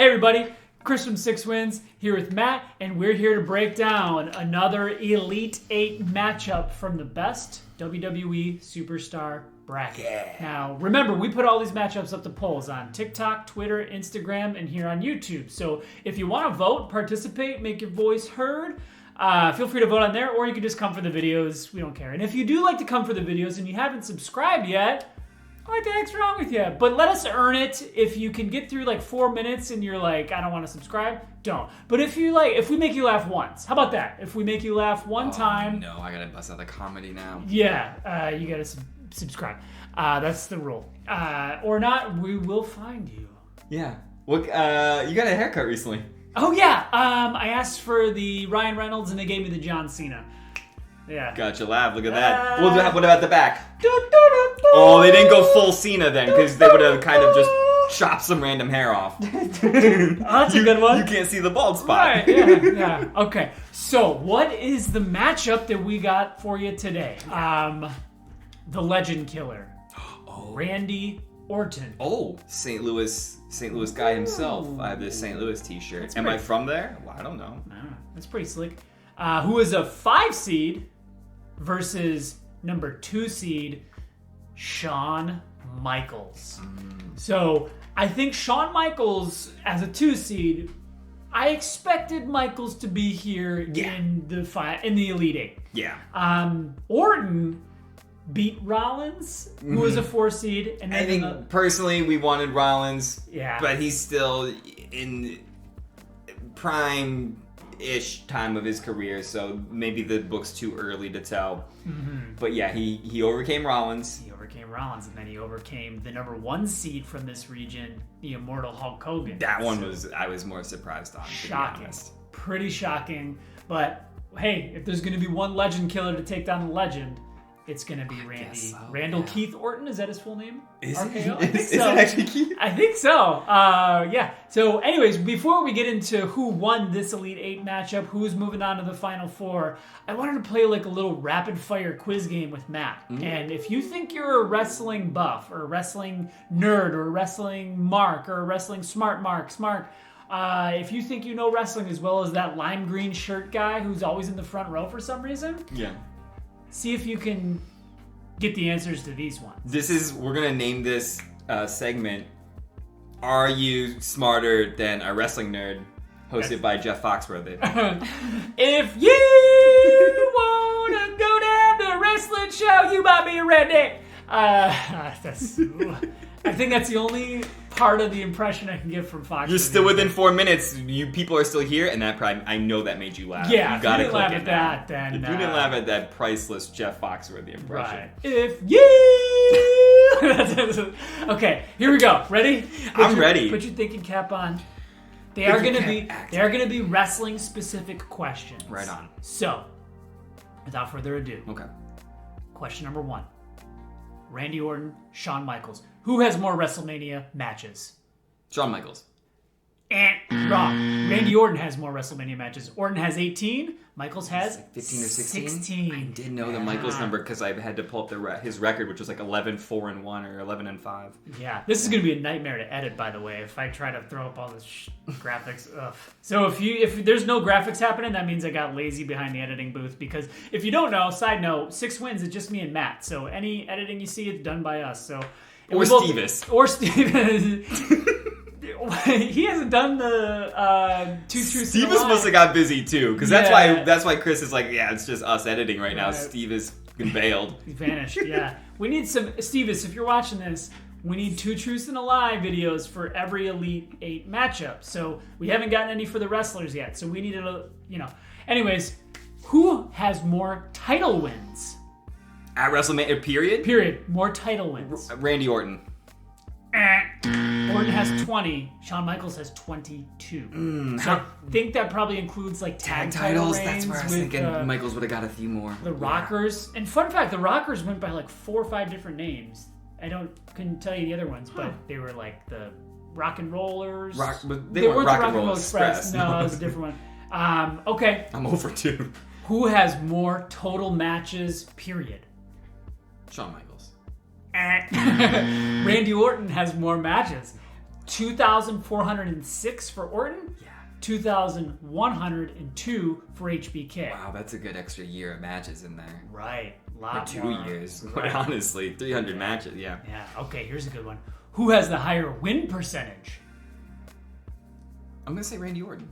Hey everybody, Chris from 6 Wins here with Matt, and we're here to break down another Elite 8 matchup from the best WWE Superstar bracket. Yeah. Now, remember, we put all these matchups up to polls on TikTok, Twitter, Instagram, and here on YouTube. So if you want to vote, participate, make your voice heard, feel free to vote on there, or you can just come for the videos. We don't care. And if you do like to come for the videos and you haven't subscribed yet, what the heck's wrong with you? But let us earn it. If you can get through like 4 minutes and you're like, I don't want to subscribe, don't. But if we make you laugh once, how about that? If we make you laugh one time. No, I gotta bust out the comedy now. Yeah, you gotta subscribe. That's the rule. Or not, we will find you. Yeah. Well, you got a haircut recently. Oh yeah, I asked for the Ryan Reynolds and they gave me the John Cena. Yeah. Gotcha, laugh. Look at that. What about the back? Oh, they didn't go full Cena then, because they would have kind of just chopped some random hair off. That's a good one. You can't see the bald spot. Right, yeah. Okay, so what is the matchup that we got for you today? The Legend Killer. Randy Orton. Oh, St. Louis guy himself. I have this St. Louis t-shirt. Am I from there? Well, I don't know. That's pretty slick. Who is a 5 seed versus number 2 seed, Shawn Michaels. So I think Shawn Michaels as a 2 seed, I expected Michaels to be here in the Elite 8. Yeah. Orton beat Rollins, who was a 4 seed. And then I think personally we wanted Rollins, but he's still in prime-ish time of his career, so maybe the book's too early to tell. But yeah, he overcame Rollins. And then he overcame the number 1 seed from this region, the Immortal Hulk Hogan. That one I was more surprised on, shocking. to be honest. Pretty shocking. But hey, if there's going to be one Legend Killer to take down the Legend, it's going to be Randy. So, Randall Keith Orton, is that his full name? Is RKO? it? Is it actually Keith? I think so. Yeah. So anyways, before we get into who won this Elite 8 matchup, who's moving on to the Final 4, I wanted to play like a little rapid fire quiz game with Matt. And if you think you're a wrestling buff or a wrestling nerd or a wrestling mark or a wrestling smart, if you think you know wrestling as well as that lime green shirt guy who's always in the front row for some reason, see if you can get the answers to these ones. We're going to name this segment, Are You Smarter Than a Wrestling Nerd? Hosted by Jeff Foxworthy. If you want to go down to a wrestling show, you might be a redneck. I think that's the only part of the impression I can give from Fox. You're still within 4 minutes. You people are still here, and that probably, I know that made you laugh. Yeah, you gotta if you didn't laugh at that, then... If you didn't laugh at that priceless Jeff Foxworthy impression. Right. If you... Okay, here we go. Ready? I'm ready. Put your thinking cap on. They are going to be wrestling specific questions. Right on. So, without further ado. Okay. Question number 1. Randy Orton, Shawn Michaels. Who has more WrestleMania matches? Shawn Michaels. Wrong. Randy Orton has more WrestleMania matches. Orton has 18. Michaels has 15 or 16? 16. I did know the Michaels number because I had to pull up his record, which was like 11-4-1 or 11-5. Yeah, this is going to be a nightmare to edit, by the way, if I try to throw up all this graphics. Ugh. So if there's no graphics happening, that means I got lazy behind the editing booth, because if you don't know, side note, 6 Wins, it's just me and Matt. So any editing you see, it's done by us. So Or Stevis. Or Stevis. He hasn't done the 2 Truths and a Lie. Stevis must have got busy too, because that's why Chris is like, it's just us editing right now. Steve has been bailed. He vanished. Yeah, we need some Stevis. If you're watching this, we need 2 Truths and a Lie videos for every Elite 8 matchup. So we haven't gotten any for the wrestlers yet. So we needed Anyways, who has more title wins? At WrestleMania, period? Period. More title wins. Randy Orton. Orton has 20. Shawn Michaels has 22. So I think that probably includes like tag titles. That's where I was thinking Michaels would have got a few more. The Rockers. And fun fact, the Rockers went by like 4 or 5 different names. Couldn't tell you the other ones, but they were like the Rock and Rollers. They weren't Rock and Roll Express. No, it was a different one. Okay. I'm over 2. Who has more total matches, period? Shawn Michaels. Randy Orton has more matches. 2,406 for Orton. Yeah. 2,102 for HBK. Wow, that's a good extra year of matches in there. Right. Or Lot 2 more. years. Right. Honestly, 300 matches, yeah. Yeah. Okay, here's a good one. Who has the higher win percentage? I'm going to say Randy Orton.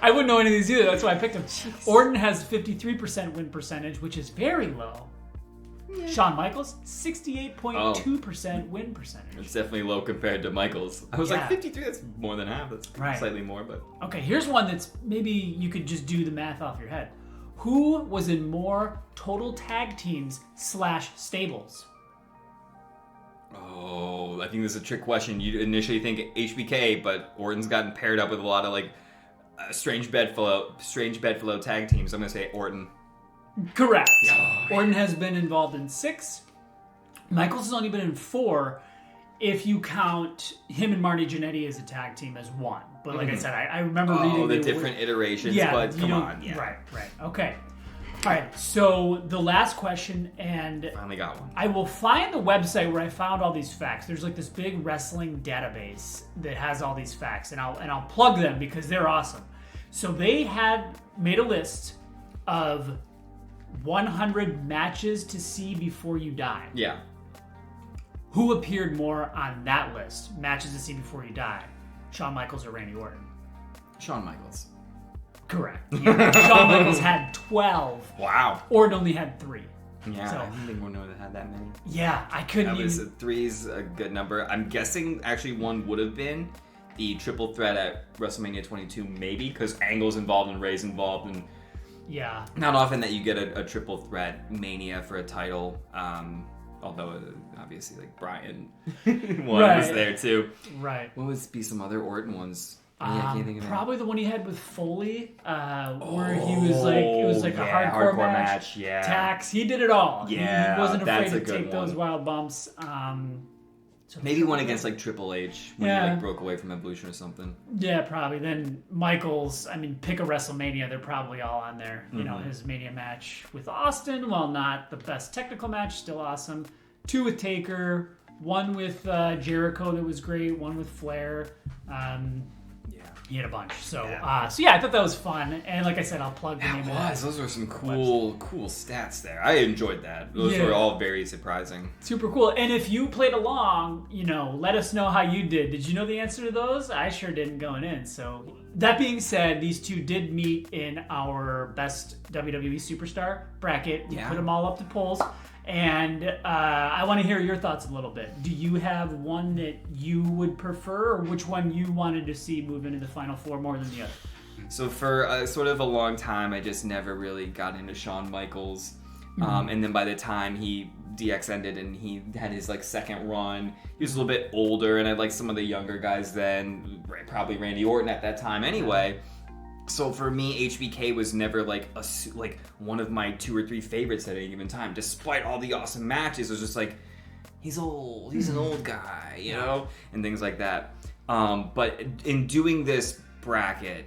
I wouldn't know any of these either. That's why I picked him. Orton has 53% win percentage, which is very low. Yeah. Shawn Michaels, 68.2% win percentage. It's definitely low compared to Michaels. I was like, 53, that's more than half. That's right. Slightly more, but... Okay, here's one that's maybe you could just do the math off your head. Who was in more total tag teams / stables? Oh, I think this is a trick question. You initially think HBK, but Orton's gotten paired up with a lot of like strange bedfellow tag teams. I'm gonna say Orton. Correct. Oh, Orton has been involved in 6. Michaels has only been in 4. If you count him and Marty Jannetty as a tag team as 1. But like I said, I remember reading the different iterations. Yeah, but come on. Yeah. Right. Okay. All right, so the last question, and finally got one. I will find the website where I found all these facts. There's like this big wrestling database that has all these facts, and I'll plug them because they're awesome. So they had made a list of 100 matches to see before you die. Yeah. Who appeared more on that list? Matches to see before you die. Shawn Michaels or Randy Orton? Shawn Michaels. Correct. Yeah. Shawn Michaels had 12. Wow. Orton only had 3. Yeah, So, I didn't think Orton would have had that many. yeah, I couldn't That was even... 3's a good number. I'm guessing actually one would have been the triple threat at WrestleMania 22, maybe, because Angle's involved and Ray's involved, and Yeah. not often that you get a triple threat Mania for a title. Although obviously like Bryan was there too. Right. What would be some other Orton ones? I can't think of that. Probably the one he had with Foley, where he was like, it was like a hardcore match. Yeah. Tax. He did it all. Yeah, He wasn't afraid that's a to good take those one. wild bumps. So Maybe one against like Triple H when he like broke away from Evolution or something. Yeah, probably. Then Michaels, I mean, pick a WrestleMania, they're probably all on there. You know, his Mania match with Austin, while not the best technical match, still awesome. 2 with Taker, 1 with Jericho that was great, 1 with Flair. He had a bunch. So, I thought that was fun. And like I said, I'll plug the name of that. Those were some cool stats there. I enjoyed that. Those were all very surprising. Super cool. And if you played along, you know, let us know how you did. Did you know the answer to those? I sure didn't going in. So that being said, these two did meet in our best WWE superstar bracket. We put them all up to polls. And I want to hear your thoughts a little bit. Do you have one that you would prefer, or which one you wanted to see move into the Final Four more than the other? So for sort of a long time, I just never really got into Shawn Michaels. And then by the time DX ended and he had his like second run, he was a little bit older, and I liked some of the younger guys then, probably Randy Orton at that time anyway. So for me, HBK was never like one of my 2 or 3 favorites at any given time. Despite all the awesome matches, it was just like, he's old, he's an old guy, you know, and things like that. But in doing this bracket,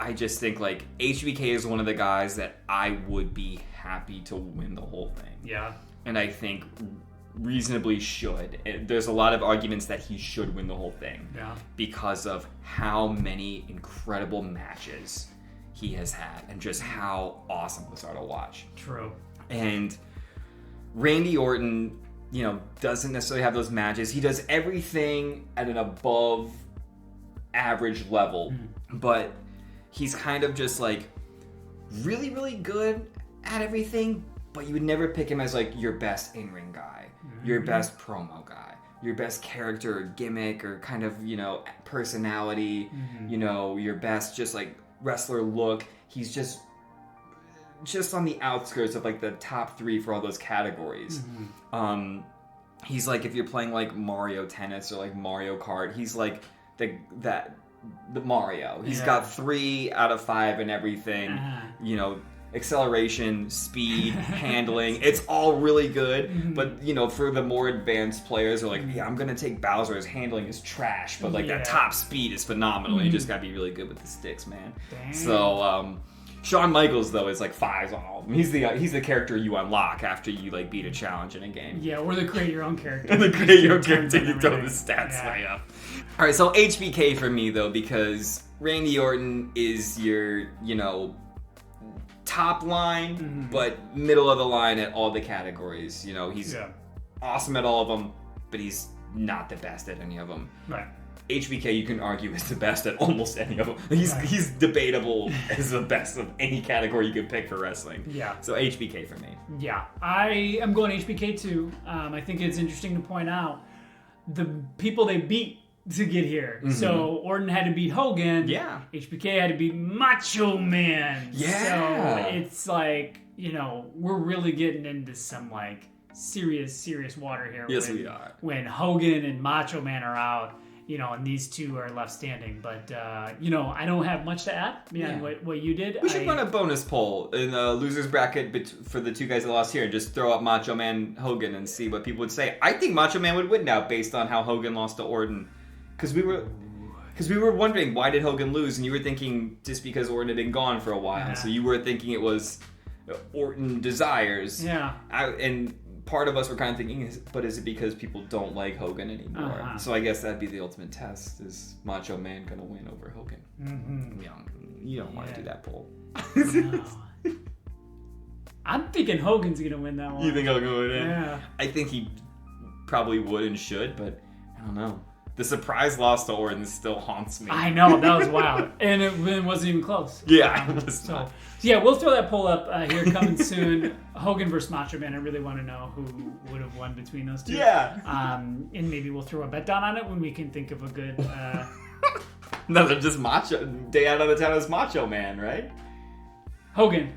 I just think like HBK is one of the guys that I would be happy to win the whole thing. Yeah. And I think reasonably should. There's a lot of arguments that he should win the whole thing. Yeah. Because of how many incredible matches he has had and just how awesome those are to watch. True. And Randy Orton, you know, doesn't necessarily have those matches. He does everything at an above average level, but he's kind of just like really, really good at everything, but you would never pick him as like your best in-ring guy, your best promo guy, your best character or gimmick or kind of, you know, personality, you know, your best just like wrestler look. He's just on the outskirts of like the top 3 for all those categories. He's like, if you're playing like Mario Tennis or like Mario Kart, he's like the Mario. He's got 3 out of 5 and everything. You know, acceleration, speed, handling. It's all really good. But, you know, for the more advanced players, are like, yeah, I'm going to take Bowser. His handling is trash. But, like, that top speed is phenomenal. You just got to be really good with the sticks, man. Dang. So, Shawn Michaels, though, is like 5s on all of them. He's the character you unlock after you like beat a challenge in a game. Yeah, or the create your own character. The create your own character, you throw the stats way up. All right, so HBK for me though, because Randy Orton is your, top line, but middle of the line at all the categories. He's awesome at all of them, but he's not the best at any of them. Right. HBK, you can argue, is the best at almost any of them. He's debatable as the best of any category you could pick for wrestling. Yeah. So HBK for me. Yeah, I am going HBK too. I think it's interesting to point out the people they beat to get here. So Orton had to beat Hogan. Yeah. HBK had to beat Macho Man. Yeah. So it's like, we're really getting into some like serious water here. Yes, we are. When Hogan and Macho Man are out. And these two are left standing. But, I don't have much to add beyond what you did. We should run a bonus poll in the loser's bracket for the two guys that lost here and just throw up Macho Man Hogan and see what people would say. I think Macho Man would win now based on how Hogan lost to Orton. Because we were wondering, why did Hogan lose? And you were thinking just because Orton had been gone for a while. Yeah. So you were thinking it was Orton desires. Yeah. And part of us were kind of thinking, but is it because people don't like Hogan anymore? So I guess that'd be the ultimate test. Is Macho Man going to win over Hogan? You don't want to do that poll. No. I'm thinking Hogan's going to win that one. You think Hogan would win? Yeah. I think he probably would and should, but I don't know. The surprise loss to Orton still haunts me. I know, that was wild. And it wasn't even close. Yeah, it was not. Yeah, we'll throw that poll up here coming soon. Hogan versus Macho Man. I really want to know who would have won between those two. Yeah. And maybe we'll throw a bet down on it when we can think of a good... No, they're just Macho. Day out of the town is Macho Man, right? Hogan.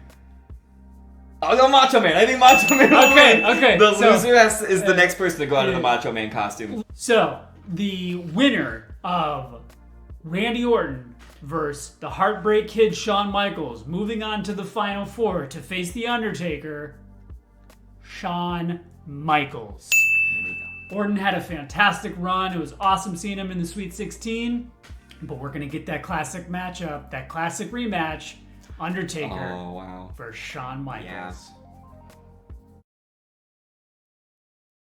I'll go Macho Man. I think Macho Man will win. Okay. The loser is the next person to go out of the Macho Man costume. So, the winner of Randy Orton versus the Heartbreak Kid Shawn Michaels, moving on to the Final Four to face The Undertaker, Shawn Michaels. Orton had a fantastic run. It was awesome seeing him in the Sweet 16, but we're going to get that classic matchup, that classic rematch, Undertaker versus Shawn Michaels. Yeah.